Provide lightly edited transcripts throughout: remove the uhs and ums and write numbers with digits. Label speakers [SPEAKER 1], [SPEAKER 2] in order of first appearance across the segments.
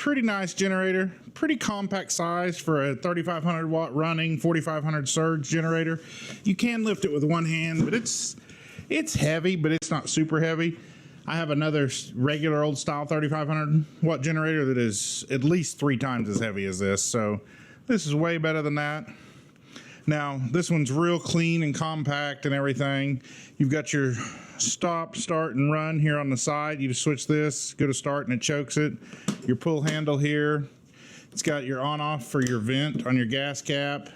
[SPEAKER 1] pretty nice generator, pretty compact size for a 3500 watt running 4500 surge generator. You can lift it with one hand, but it's heavy, but it's not super heavy. I have another regular old style 3500 watt generator that is at least 3 times as heavy as this, so this is way better than that. Now this one's real clean and compact and everything. You've got your stop, start, and run here on the side. You just switch this, go to start, and it chokes it. Your pull handle here. It's got your on off for your vent on your gas cap.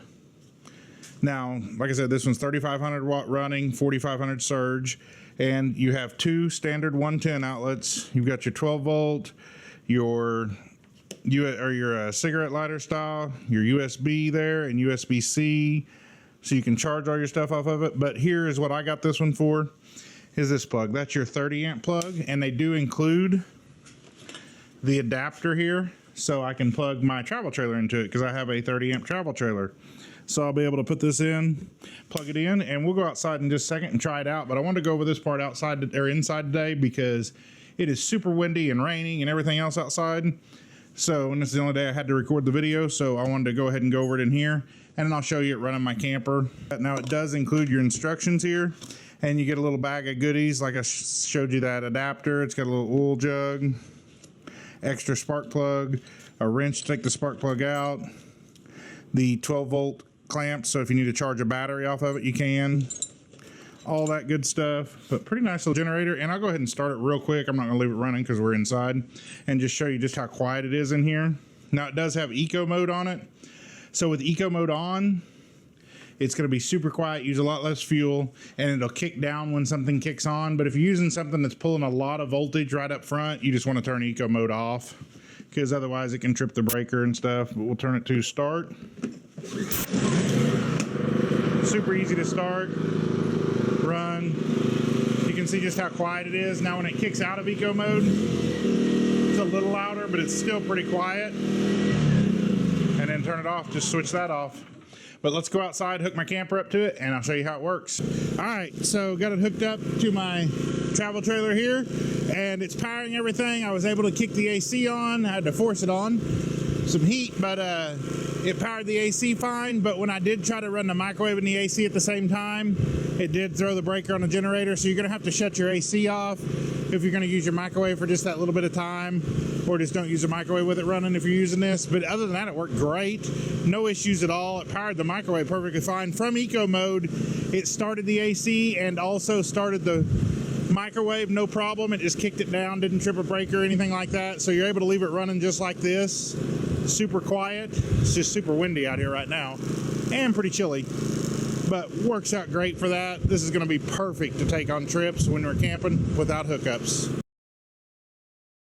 [SPEAKER 1] Now, like I said, this one's 3500 watt running, 4500 surge, and you have 2 standard 110 outlets. You've got your 12 volt, your cigarette lighter style, your USB there, and USB-C, so you can charge all your stuff off of it. But here is what I got this one for, is this plug. That's your 30 amp plug, and they do include the adapter here, so I can plug my travel trailer into it, because I have a 30 amp travel trailer. So I'll be able to put this in, plug it in, and we'll go outside in just a second and try it out. But I wanted to go over this part outside or inside today because it is super windy and raining and everything else outside. So, and this is the only day I had to record the video, so I wanted to go ahead and go over it in here, and then I'll show you it running my camper. Now it does include your instructions here, and you get a little bag of goodies, like I showed you that adapter. It's got a little oil jug, extra spark plug, a wrench to take the spark plug out, the 12 volt clamp, so if you need to charge a battery off of it, you can. All that good stuff, but pretty nice little generator. And I'll go ahead and start it real quick. I'm not gonna leave it running because we're inside, and just show you just how quiet it is in here. Now it does have eco mode on it. So with eco mode on, it's gonna be super quiet, use a lot less fuel, and it'll kick down when something kicks on. But if you're using something that's pulling a lot of voltage right up front, you just wanna turn eco mode off, because otherwise it can trip the breaker and stuff. But we'll turn it to start. Super easy to start. Run. You can see just how quiet it is. Now when it kicks out of eco mode, it's a little louder, but it's still pretty quiet. And then turn it off, just switch that off. But let's go outside, hook my camper up to it, and I'll show you how it works. All right, so got it hooked up to my travel trailer here, and it's powering everything. I was able to kick the AC on. I had to force it on. Some heat, but it powered the AC fine. But when I did try to run the microwave and the AC at the same time, it did throw the breaker on the generator. So you're gonna have to shut your AC off if you're gonna use your microwave for just that little bit of time, or just don't use the microwave with it running if you're using this. But other than that, it worked great. No issues at all. It powered the microwave perfectly fine. From eco mode, it started the AC and also started the microwave, no problem. It just kicked it down, didn't trip a breaker or anything like that. So you're able to leave it running just like this. Super quiet. It's just super windy out here right now and pretty chilly, but works out great for that. This is going to be perfect to take on trips when we're camping without hookups.